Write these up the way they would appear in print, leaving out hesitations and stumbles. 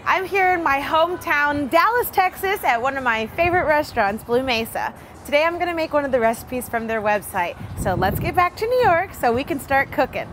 I'm here in my hometown, Dallas, Texas, at one of my favorite restaurants, Blue Mesa. Today I'm gonna make one of the recipes from their website. So let's get back to New York so we can start cooking.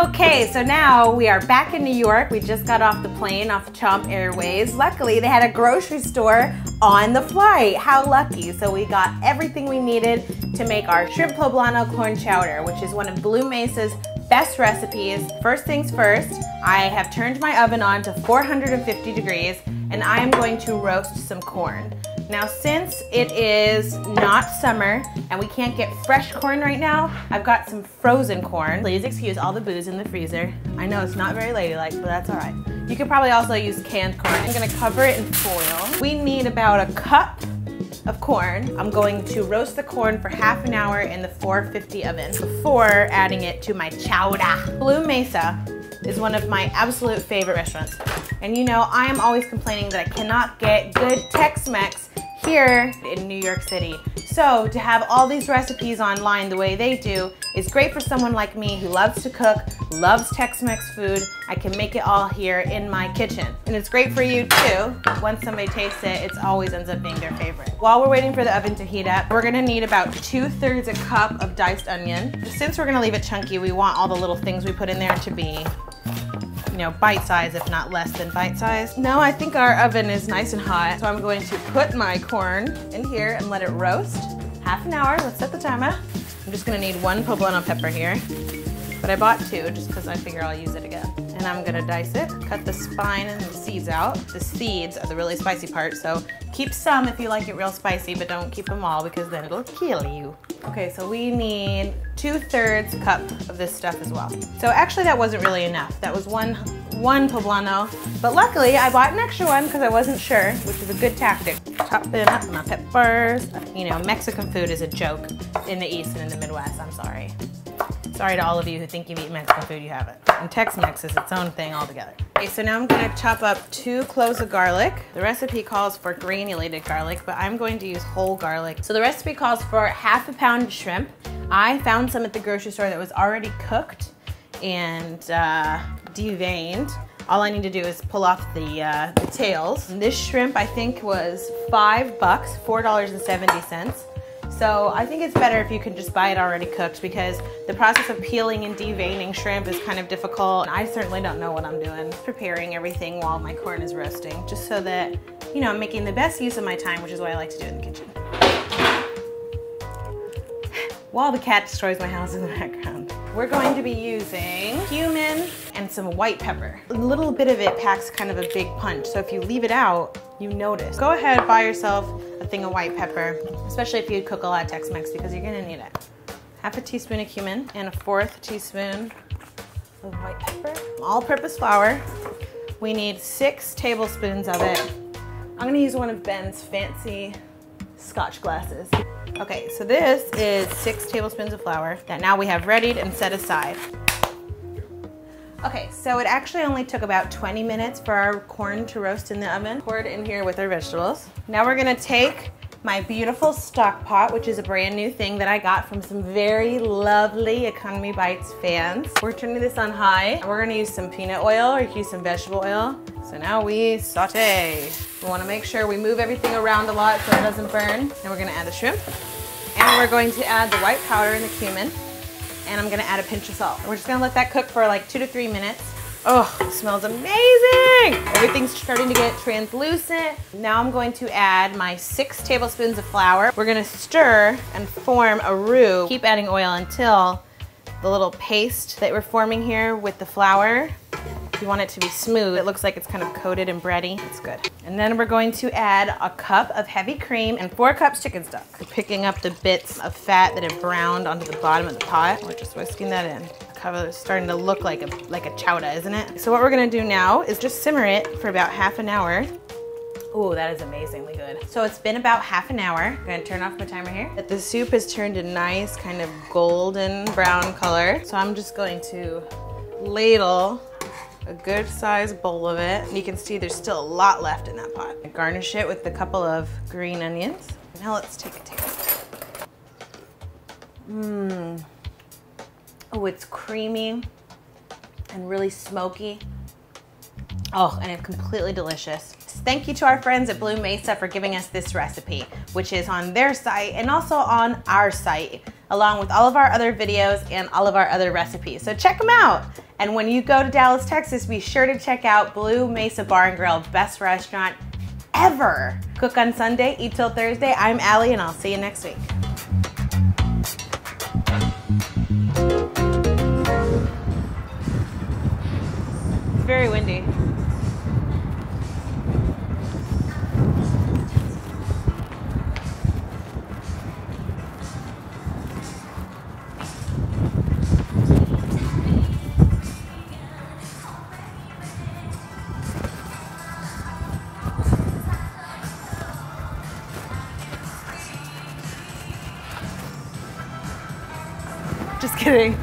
Okay, so now we are back in New York. We just got off the plane off Chomp Airways. Luckily, they had a grocery store on the flight. How lucky. So we got everything we needed to make our shrimp poblano corn chowder, which is one of Blue Mesa's best recipes. First things first, I have turned my oven on to 450 degrees and I am going to roast some corn. Now, since it is not summer and we can't get fresh corn right now, I've got some frozen corn. Please excuse all the booze in the freezer. I know it's not very ladylike, but that's all right. You could probably also use canned corn. I'm gonna cover it in foil. We need about a cup of corn. I'm going to roast the corn for half an hour in the 450 oven before adding it to my chowder. Blue Mesa is one of my absolute favorite restaurants. And you know, I am always complaining that I cannot get good Tex-Mex here in New York City. So to have all these recipes online the way they do is great for someone like me who loves to cook, loves Tex-Mex food. I can make it all here in my kitchen. And it's great for you too. Once somebody tastes it, it always ends up being their favorite. While we're waiting for the oven to heat up, we're gonna need about 2/3 a cup of diced onion. Since we're gonna leave it chunky, we want all the little things we put in there to be, you know, bite-sized, if not less than bite-sized. Now I think our oven is nice and hot, so I'm going to put my corn in here and let it roast. Half an hour, let's set the timer. I'm just gonna need 1 poblano pepper here, but I bought 2 just because I figure I'll use it again. And I'm gonna dice it, cut the spine and the seeds out. The seeds are the really spicy part, so keep some if you like it real spicy, but don't keep them all because then it'll kill you. Okay, so we need 2/3 cup of this stuff as well. So actually that wasn't really enough. That was one poblano, but luckily I bought an extra one because I wasn't sure, which is a good tactic. Chopping up my peppers. You know, Mexican food is a joke in the East and in the Midwest, I'm sorry. Sorry to all of you who think you've eaten Mexican food, you haven't. And Tex-Mex is its own thing altogether. Okay, so now I'm gonna chop up 2 cloves of garlic. The recipe calls for granulated garlic, but I'm going to use whole garlic. So the recipe calls for 1/2 pound of shrimp. I found some at the grocery store that was already cooked and deveined. All I need to do is pull off the tails. And this shrimp, I think, was $5, $4.70. So I think it's better if you can just buy it already cooked because the process of peeling and deveining shrimp is kind of difficult. I certainly don't know what I'm doing. Preparing everything while my corn is roasting, just so that, you know, I'm making the best use of my time, which is what I like to do in the kitchen. While the cat destroys my house in the background. We're going to be using cumin and some white pepper. A little bit of it packs kind of a big punch, so if you leave it out, you notice. Go ahead, buy yourself a thing of white pepper, especially if you cook a lot of Tex-Mex because you're gonna need it. 1/2 teaspoon of cumin and 1/4 teaspoon of white pepper. All-purpose flour. We need 6 tablespoons of it. I'm gonna use one of Ben's fancy Scotch glasses. Okay, so this is 6 tablespoons of flour that now we have readied and set aside. Okay, so it actually only took about 20 minutes for our corn to roast in the oven. Pour it in here with our vegetables. Now we're gonna take my beautiful stock pot, which is a brand new thing that I got from some very lovely Economy Bites fans. We're turning this on high. We're gonna use some peanut oil or you can use some vegetable oil. So now we saute. We wanna make sure we move everything around a lot so it doesn't burn. Then we're gonna add the shrimp. And we're going to add the white powder and the cumin. And I'm gonna add a pinch of salt. We're just gonna let that cook for like 2 to 3 minutes. Oh, it smells amazing! Everything's starting to get translucent. Now I'm going to add my 6 tablespoons of flour. We're gonna stir and form a roux. Keep adding oil until the little paste that we're forming here with the flour, you want it to be smooth. It looks like it's kind of coated and bready. It's good. And then we're going to add a cup of heavy cream and 4 cups chicken stock. We're picking up the bits of fat that have browned onto the bottom of the pot. We're just whisking that in. The color is starting to look like a chowder, isn't it? So what we're gonna do now is just simmer it for about half an hour Oh, that is amazingly good. So it's been about half an hour. I'm gonna turn off my timer here. The soup has turned a nice kind of golden brown color. So I'm just going to ladle a good sized bowl of it. And you can see there's still a lot left in that pot. Garnish it with a couple of green onions. Now let's take a taste. Oh, it's creamy and really smoky. Oh, and it's completely delicious. Thank you to our friends at Blue Mesa for giving us this recipe, which is on their site and also on our site, along with all of our other videos and all of our other recipes. So check them out. And when you go to Dallas, Texas, be sure to check out Blue Mesa Bar and Grill, best restaurant ever. Cook on Sunday, eat till Thursday. I'm Allie, and I'll see you next week. It's very windy. Just kidding.